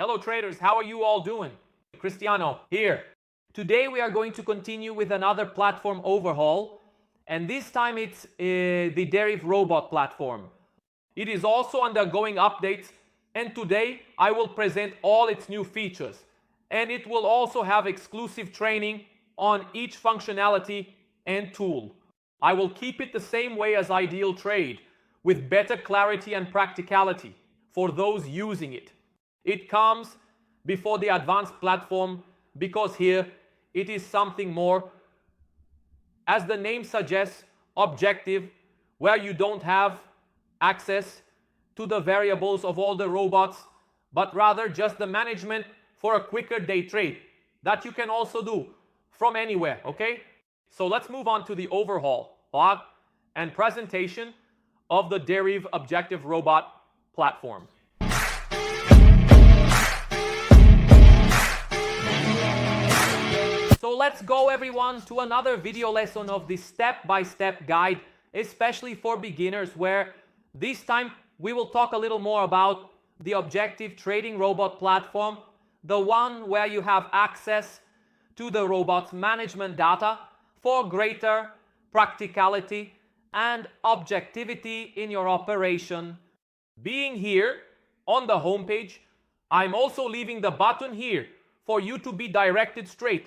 Hello traders, how are you all doing? Cristiano here. Today we are going to continue with another platform overhaul, and this time it's the Deriv robot platform. It is also undergoing updates, and today I will present all its new features, and it will also have exclusive training on each functionality and tool. I will keep it the same way as Ideal Trade, with better clarity and practicality for those using it. It comes before the advanced platform because here it is something more, as the name suggests, objective, where you don't have access to the variables of all the robots, but rather just the management for a quicker day trade that you can also do from anywhere, okay? So let's move on to the overhaul, log, and presentation of the Deriv Objective Robot platform. So let's go everyone to another video lesson of this step-by-step guide, especially for beginners, where this time we will talk a little more about the Objective Trading Robot platform, the one where you have access to the robot's management data for greater practicality and objectivity in your operation. Being here on the homepage, I'm also leaving the button here for you to be directed straight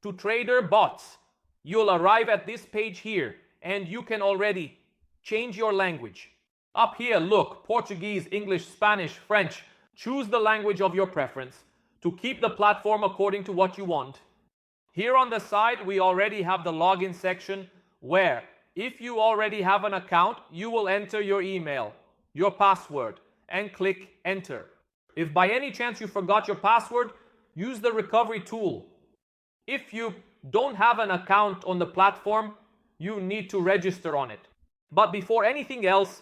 to Trader Bots. You'll arrive at this page here and you can already change your language. Up here, look, Portuguese, English, Spanish, French. Choose the language of your preference to keep the platform according to what you want. Here on the side, we already have the login section where if you already have an account, you will enter your email, your password, and click enter. If by any chance you forgot your password, use the recovery tool. If you don't have an account on the platform, you need to register on it. But before anything else,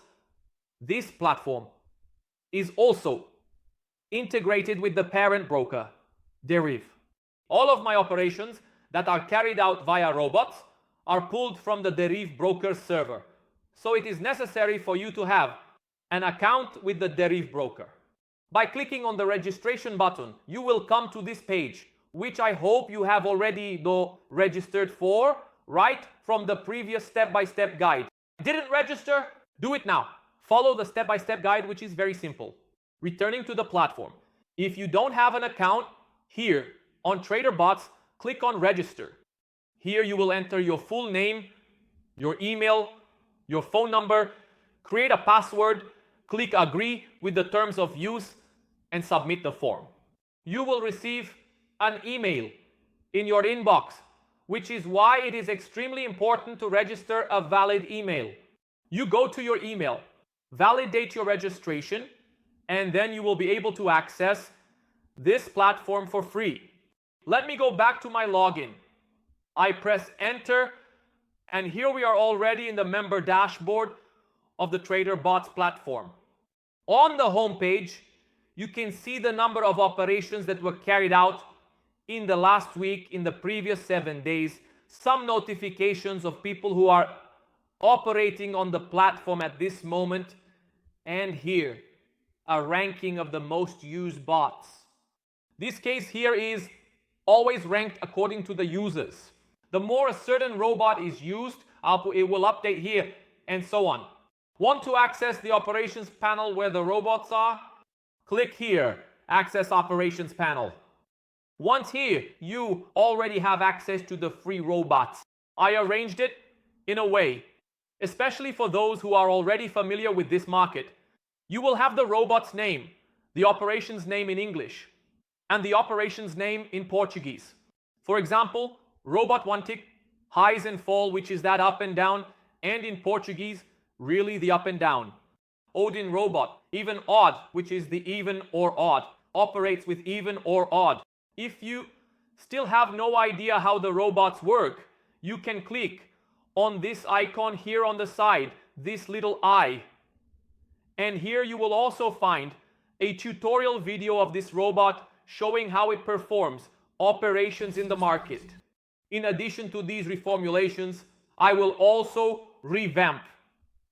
this platform is also integrated with the parent broker, Deriv. All of my operations that are carried out via robots are pulled from the Deriv broker server. So it is necessary for you to have an account with the Deriv broker. By clicking on the registration button, you will come to this page, which I hope you have already registered for, right from the previous step-by-step guide. Didn't register? Do it now. Follow the step-by-step guide, which is very simple. Returning to the platform. If you don't have an account, here on Trader Bots, click on register. Here you will enter your full name, your email, your phone number, create a password, click agree with the terms of use, and submit the form. You will receive an email in your inbox, which is why it is extremely important to register a valid email. You go to your email, validate your registration, and then you will be able to access this platform for free. Let me go back to my login. I press enter, and here we are already in the member dashboard of the Trader Bots platform. On the home page, you can see the number of operations that were carried out in the last week, in the previous 7 days, some notifications of people who are operating on the platform at this moment, and here, a ranking of the most used bots. This case here is always ranked according to the users. The more a certain robot is used, it will update here, and so on. Want to access the operations panel where the robots are? Click here, access operations panel. Once here, you already have access to the free robots. I arranged it in a way, especially for those who are already familiar with this market. You will have the robot's name, the operations name in English, and the operations name in Portuguese. For example, Robot 1 tick, highs and fall, which is that up and down, and in Portuguese, really the up and down. Odin Robot, even odd, which is the even or odd, operates with even or odd. If you still have no idea how the robots work, you can click on this icon here on the side, this little eye. And here you will also find a tutorial video of this robot showing how it performs operations in the market. In addition to these reformulations, I will also revamp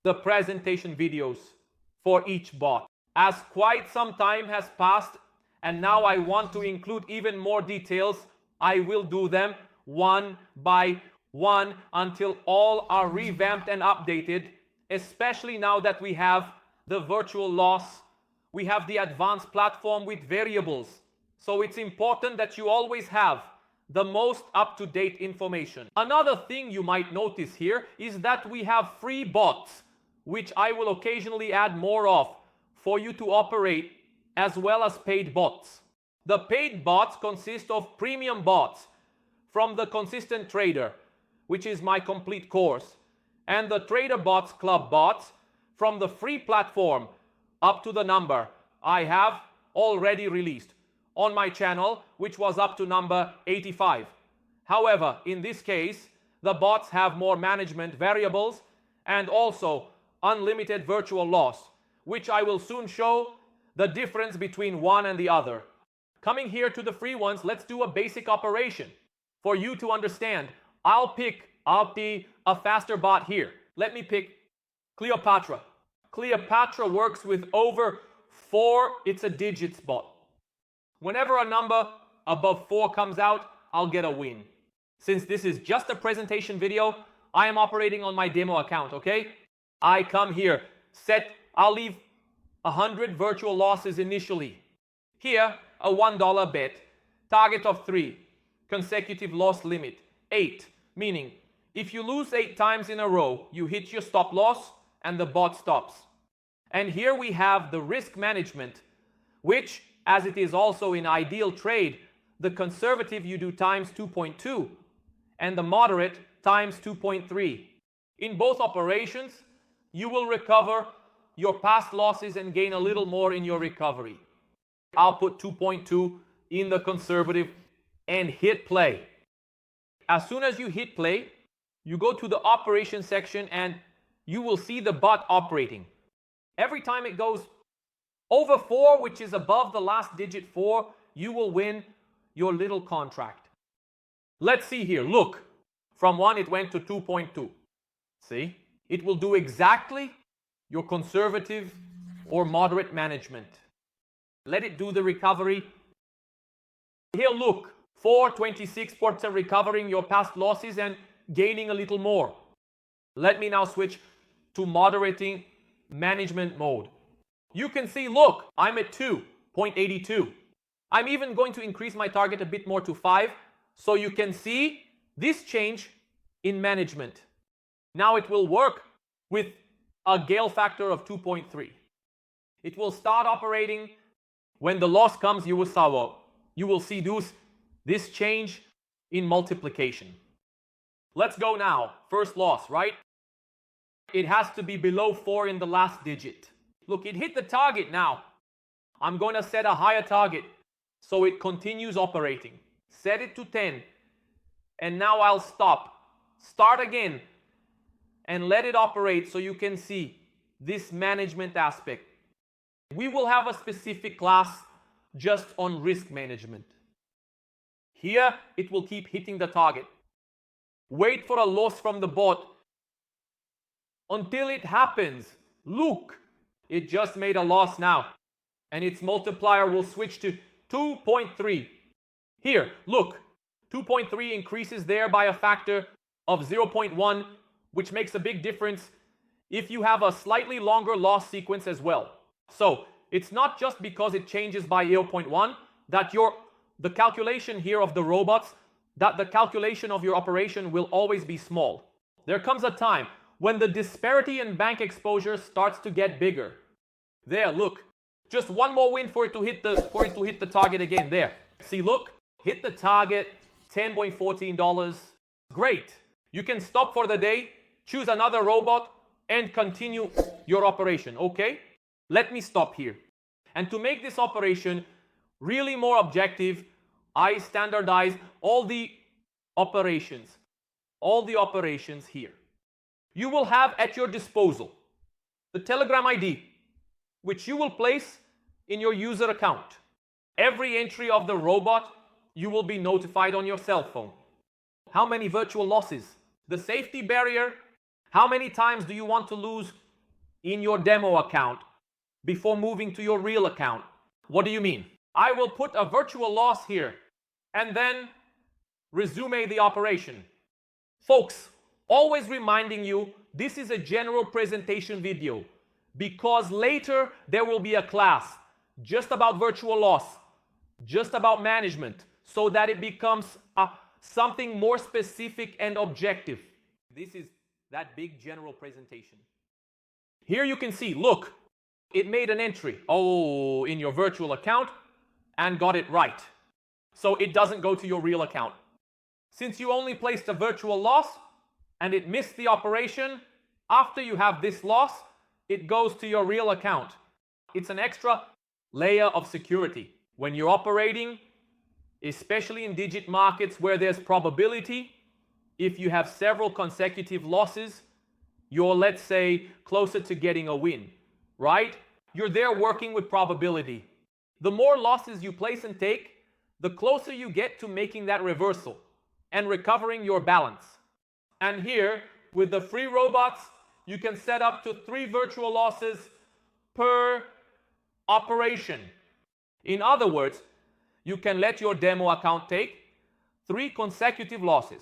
the presentation videos for each bot. As quite some time has passed and now I want to include even more details, I will do them one by one until all are revamped and updated, especially now that we have the virtual loss, we have the advanced platform with variables. So it's important that you always have the most up-to-date information. Another thing you might notice here is that we have free bots, which I will occasionally add more of for you to operate, as well as paid bots. The paid bots consist of premium bots from the Consistent Trader, which is my complete course, and the Trader Bots Club bots from the free platform up to the number I have already released on my channel, which was up to number 85. However, in this case, the bots have more management variables and also unlimited virtual loss, which I will soon show the difference between one and the other. Coming here to the free ones, let's do a basic operation. For you to understand, I'll pick a faster bot here. Let me pick Cleopatra. Cleopatra works with over 4, it's a digits bot. Whenever a number above 4 comes out, I'll get a win. Since this is just a presentation video, I am operating on my demo account, okay? I come here, I'll leave 100 virtual losses initially. Here, a $1 bet, target of 3, consecutive loss limit, 8, meaning if you lose 8 times in a row, you hit your stop loss and the bot stops. And here we have the risk management, which, as it is also in ideal trade, the conservative you do times 2.2 and the moderate times 2.3. In both operations, you will recover your past losses and gain a little more in your recovery. I'll put 2.2 in the conservative and hit play. As soon as you hit play, you go to the operation section and you will see the bot operating. Every time it goes over 4, which is above the last digit 4, you will win your little contract. Let's see here. Look, from 1 it went to 2.2. See? It will do exactly your conservative or moderate management. Let it do the recovery. Here, look, 4.26% recovering your past losses and gaining a little more. Let me now switch to moderating management mode. You can see, look, I'm at 2.82. I'm even going to increase my target a bit more to 5, so you can see this change in management. Now it will work with a Gale factor of 2.3. It will start operating. When the loss comes, you will see this change in multiplication. Let's go now. First loss, right? It has to be below 4 in the last digit. Look, it hit the target now. I'm going to set a higher target so it continues operating. Set it to 10. And now I'll stop. Start again and let it operate so you can see this management aspect. We will have a specific class just on risk management. Here, it will keep hitting the target. Wait for a loss from the bot until it happens. Look, it just made a loss now, and its multiplier will switch to 2.3. Here, look, 2.3 increases there by a factor of 0.1, which makes a big difference if you have a slightly longer loss sequence as well. So it's not just because it changes by 0.1 that the calculation here of the robots, that the calculation of your operation will always be small. There comes a time when the disparity in bank exposure starts to get bigger. There, look, just one more win for it to hit the target again. There, see, look, hit the target, $10.14. Great. You can stop for the day, choose another robot, and continue your operation. Okay? Let me stop here. And to make this operation really more objective, I standardize all the operations here. You will have at your disposal the Telegram ID, which you will place in your user account. Every entry of the robot, you will be notified on your cell phone. How many virtual losses? The safety barrier. How many times do you want to lose in your demo account before moving to your real account? What do you mean? I will put a virtual loss here and then resume the operation. Folks, always reminding you, this is a general presentation video because later there will be a class just about virtual loss, just about management, so that it becomes something more specific and objective. This is that big general presentation. Here you can see, look, it made an entry, in your virtual account and got it right. So it doesn't go to your real account. Since you only placed a virtual loss and it missed the operation, after you have this loss, it goes to your real account. It's an extra layer of security. When you're operating, especially in digit markets where there's probability, if you have several consecutive losses, you're, let's say, closer to getting a win, right? You're there working with probability. The more losses you place and take, the closer you get to making that reversal and recovering your balance. And here, with the free robots, you can set up to 3 virtual losses per operation. In other words, you can let your demo account take 3 consecutive losses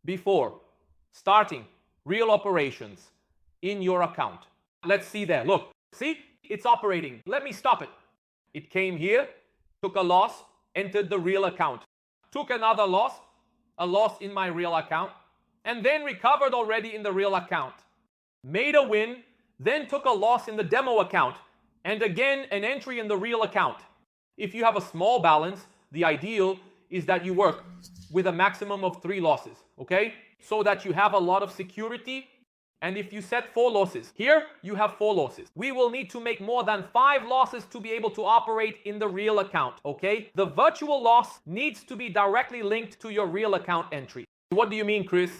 before starting real operations in your account. Let's see there. Look, see? It's operating. Let me stop it. It came here, took a loss, entered the real account, took another loss, a loss in my real account, and then recovered already in the real account. Made a win, then took a loss in the demo account, and again an entry in the real account. If you have a small balance, the ideal is that you work with a maximum of 3 losses, okay? So that you have a lot of security. And if you set 4 losses, here you have 4 losses. We will need to make more than 5 losses to be able to operate in the real account, okay? The virtual loss needs to be directly linked to your real account entry. What do you mean, Chris?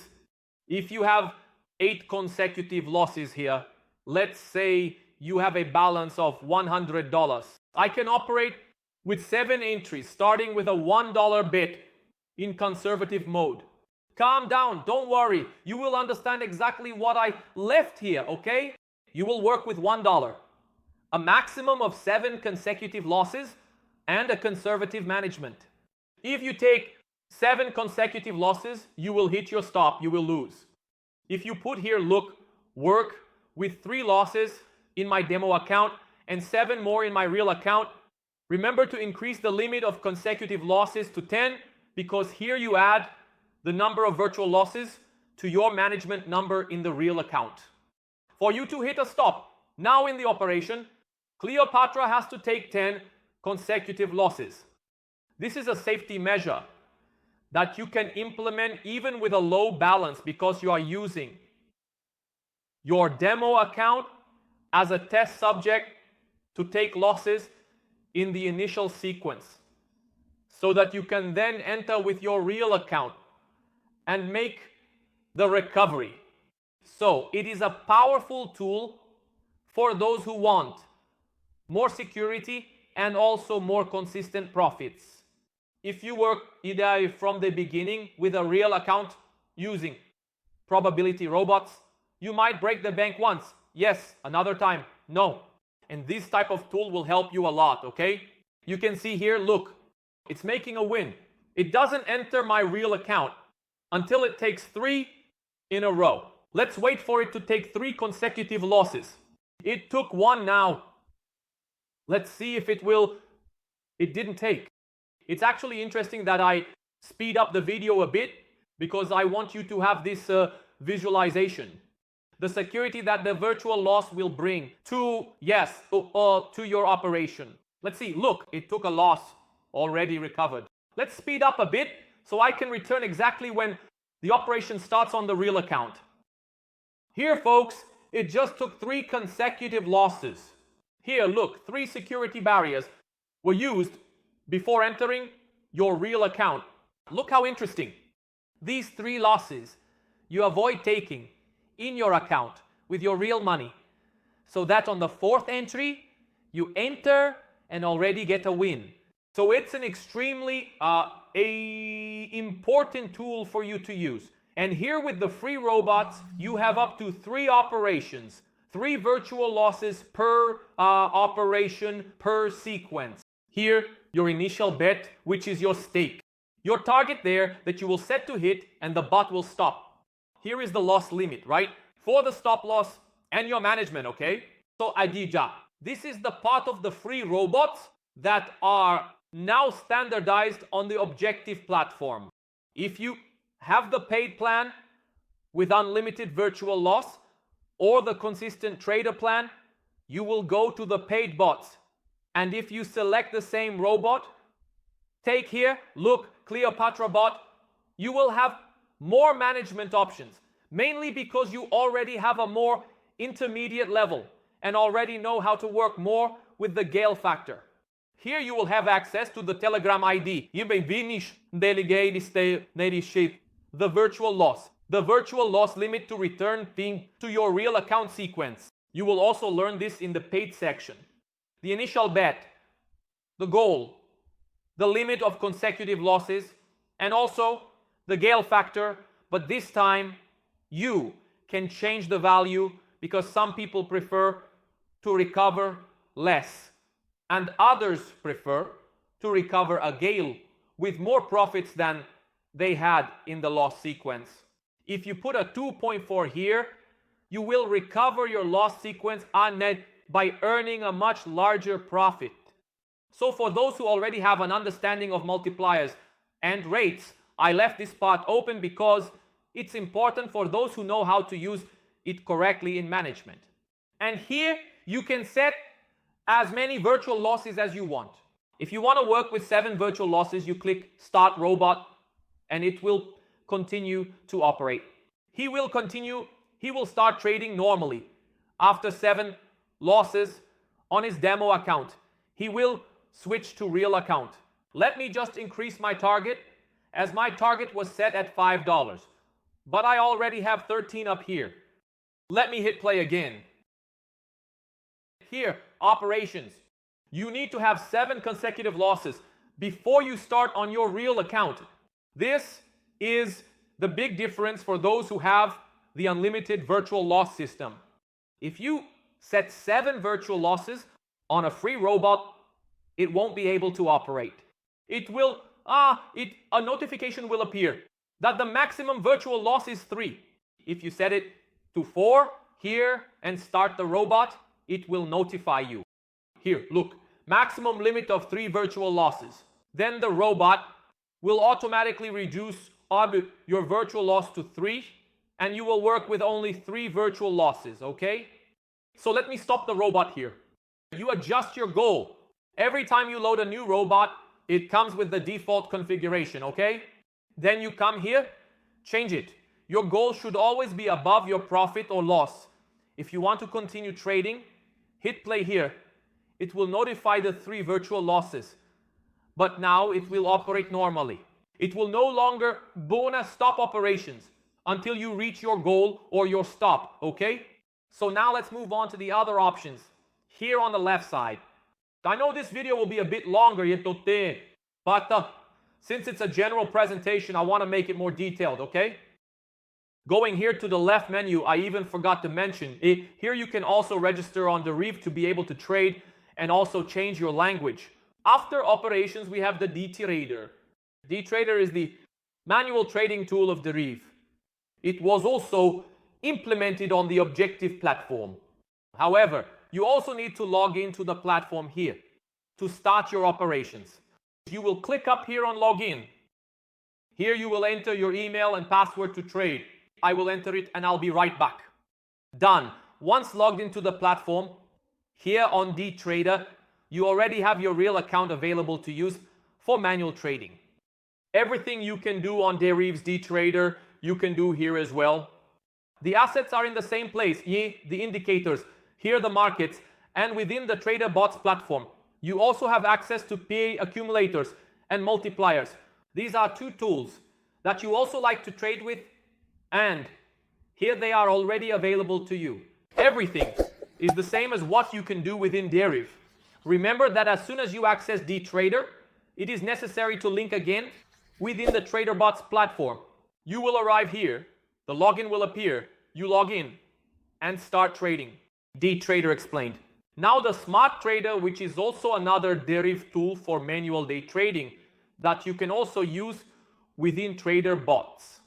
If you have 8 consecutive losses here, let's say you have a balance of $100. I can operate with 7 entries, starting with a $1 bet in conservative mode. Calm down, don't worry. You will understand exactly what I left here, okay? You will work with $1. A maximum of 7 consecutive losses and a conservative management. If you take 7 consecutive losses, you will hit your stop, you will lose. If you put here, look, work with 3 losses in my demo account and 7 more in my real account, remember to increase the limit of consecutive losses to 10, because here you add the number of virtual losses to your management number in the real account. For you to hit a stop now in the operation, Cleopatra has to take 10 consecutive losses. This is a safety measure that you can implement even with a low balance, because you are using your demo account as a test subject to take losses in the initial sequence, so that you can then enter with your real account and make the recovery. So it is a powerful tool for those who want more security and also more consistent profits. If you work either from the beginning with a real account using probability robots, you might break the bank once. Yes, another time, no. And this type of tool will help you a lot, okay? You can see here, look, it's making a win. It doesn't enter my real account until it takes 3 in a row. Let's wait for it to take 3 consecutive losses. It took 1 now. Let's see if it will. It didn't take. It's actually interesting that I speed up the video a bit, because I want you to have this visualization. The security that the virtual loss will bring to your operation. Let's see, look, it took a loss, already recovered. Let's speed up a bit so I can return exactly when the operation starts on the real account. Here, folks, it just took 3 consecutive losses. Here, look, 3 security barriers were used before entering your real account. Look how interesting. These 3 losses you avoid taking in your account with your real money, so that on the 4th entry, you enter and already get a win. So it's an extremely important tool for you to use. And here with the free robots, you have up to 3 operations, 3 virtual losses per operation, per sequence. Here your initial bet, which is your stake. Your target there that you will set to hit and the bot will stop. Here is the loss limit, right? For the stop loss and your management, okay? So Adija, this is the part of the free robots that are now standardized on the objective platform. If you have the paid plan with unlimited virtual loss or the consistent trader plan, you will go to the paid bots. And if you select the same robot, take here, look, Cleopatra bot, you will have more management options, mainly because you already have a more intermediate level and already know how to work more with the Gale factor. Here you will have access to the Telegram ID, the virtual loss limit to return thing to your real account sequence. You will also learn this in the paid section. The initial bet, the goal, the limit of consecutive losses, and also the Gale factor, but this time you can change the value because some people prefer to recover less and others prefer to recover a Gale with more profits than they had in the loss sequence. If you put a 2.4 here, you will recover your loss sequence on net by earning a much larger profit. So for those who already have an understanding of multipliers and rates, I left this part open because it's important for those who know how to use it correctly in management. And here you can set as many virtual losses as you want. If you want to work with 7 virtual losses, you click Start Robot and it will continue to operate. He will start trading normally. After 7 losses on his demo account, he will switch to real account. Let me just increase my target, as my target was set at $5, but I already have 13 up here. Let me hit play again. Here, operations. You need to have 7 consecutive losses before you start on your real account. This is the big difference for those who have the unlimited virtual loss system. If you set 7 virtual losses on a free robot, it won't be able to operate. A notification will appear that the maximum virtual loss is 3. If you set it to 4 here and start the robot, it will notify you. Here, look, maximum limit of 3 virtual losses. Then the robot will automatically reduce your virtual loss to 3, and you will work with only 3 virtual losses, okay? So let me stop the robot here. You adjust your goal. Every time you load a new robot, it comes with the default configuration, okay? Then you come here, change it. Your goal should always be above your profit or loss. If you want to continue trading, hit play here. It will notify the 3 virtual losses. But now it will operate normally. It will no longer bonus stop operations until you reach your goal or your stop, okay? So now let's move on to the other options. Here on the left side. I know this video will be a bit longer, but since it's a general presentation, I want to make it more detailed, okay? Going here to the left menu, I even forgot to mention, here you can also register on Deriv to be able to trade and also change your language. After operations, we have the DTrader. DTrader is the manual trading tool of Deriv. It was also implemented on the objective platform. However, you also need to log into the platform here to start your operations. You will click up here on login. Here you will enter your email and password to trade. I will enter it and I'll be right back. Done. Once logged into the platform, here on DTrader, you already have your real account available to use for manual trading. Everything you can do on Deriv's DTrader, you can do here as well. The assets are in the same place, the indicators, here the markets, and within the Trader Bots platform. You also have access to PA accumulators and multipliers. These are 2 tools that you also like to trade with, and here they are already available to you. Everything is the same as what you can do within Deriv. Remember that as soon as you access DTrader, it is necessary to link again within the Trader Bots platform. You will arrive here, the login will appear, you log in and start trading. DTrader explained. Now the Smart Trader, which is also another Deriv tool for manual day trading that you can also use within Trader bots.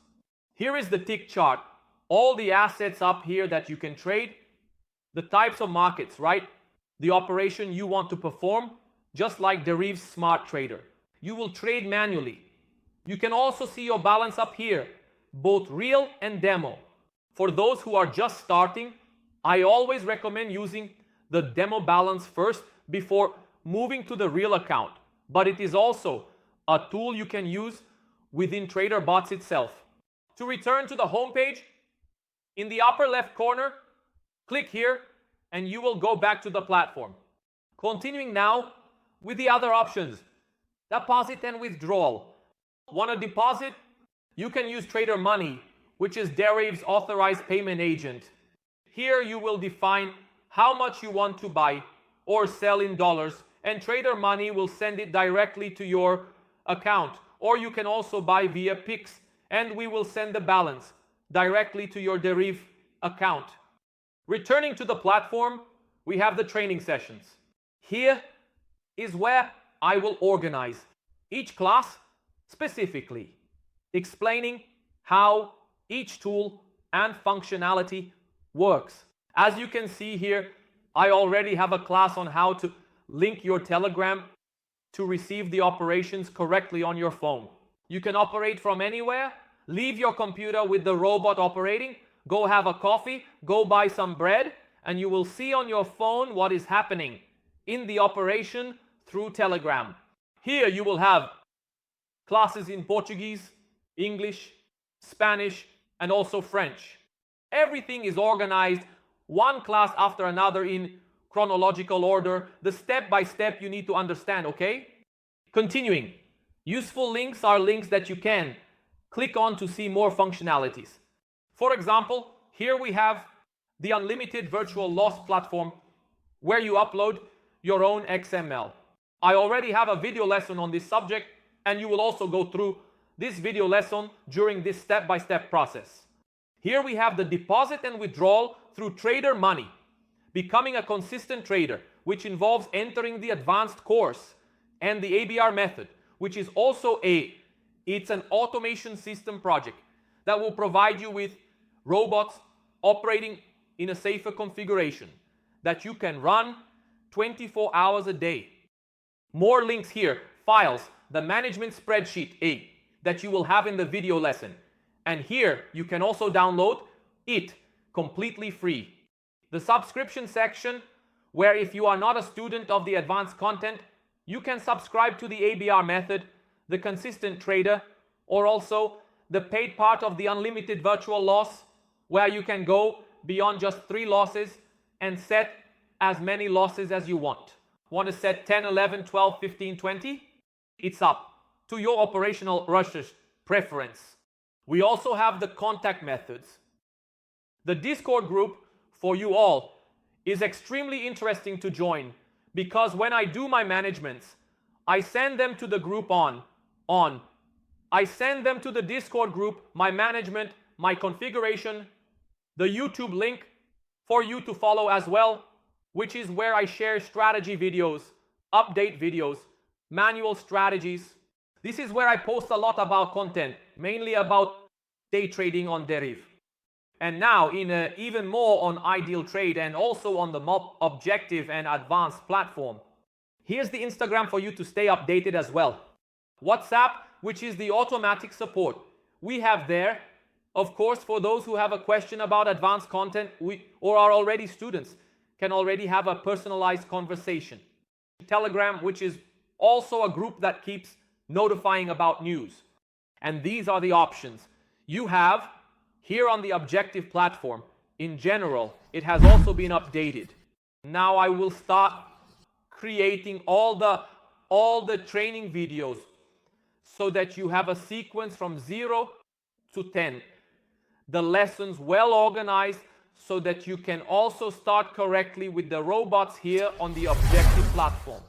Here is the tick chart. All the assets up here that you can trade, the types of markets, right? The operation you want to perform, just like Deriv's Smart Trader. You will trade manually. You can also see your balance up here, both real and demo. For those who are just starting, I always recommend using the demo balance first before moving to the real account. But it is also a tool you can use within Trader bots itself. To return to the home page, in the upper left corner, click here and you will go back to the platform. Continuing now with the other options, deposit and withdrawal. Want to deposit? You can use Trader Money, which is Deriv's authorized payment agent. Here you will define how much you want to buy or sell in dollars, and Trader Money will send it directly to your account. Or you can also buy via Pix, and we will send the balance directly to your Deriv account. Returning to the platform, we have the training sessions. Here is where I will organize each class specifically, explaining how each tool and functionality works. As you can see here, I already have a class on how to link your Telegram to receive the operations correctly on your phone. You can operate from anywhere, leave your computer with the robot operating, go have a coffee, go buy some bread, and you will see on your phone what is happening in the operation through Telegram. Here you will have classes in Portuguese, English, Spanish, and also French. Everything is organized one class after another in chronological order, the step by step you need to understand, okay? Continuing, useful links are links that you can click on to see more functionalities. For example, here we have the unlimited virtual loss platform where you upload your own XML. I already have a video lesson on this subject, and you will also go through this video lesson during this step-by-step process. Here we have the deposit and withdrawal through Trader Money, becoming a consistent trader, which involves entering the advanced course, and the ABR method, which is also it's an automation system project that will provide you with robots operating in a safer configuration that you can run 24 hours a day. More links here, files, the management spreadsheet that you will have in the video lesson. And here you can also download it completely free. The subscription section, where if you are not a student of the advanced content, you can subscribe to the ABR method, the consistent trader, or also the paid part of the unlimited virtual loss, where you can go beyond just 3 losses and set as many losses as you want. Want to set 10, 11, 12, 15, 20? It's up to your operational rushes preference. We also have the contact methods. The Discord group for you all is extremely interesting to join, because when I do my managements, I send them to the group I send them to the Discord group, my management, my configuration, the YouTube link for you to follow as well, which is where I share strategy videos, update videos, manual strategies. This is where I post a lot about content, mainly about day trading on Deriv. And now in even more on Ideal Trade and also on the Objective and Advanced platform. Here's the Instagram for you to stay updated as well. WhatsApp, which is the automatic support. We have there, of course, for those who have a question about advanced content or are already students, can already have a personalized conversation. Telegram, which is also a group that keeps notifying about news. And these are the options you have here on the Objective platform. In general, it has also been updated. Now I will start creating all the training videos so that you have a sequence from 0 to 10. The lessons well organized so that you can also start correctly with the robots here on the Objective platform.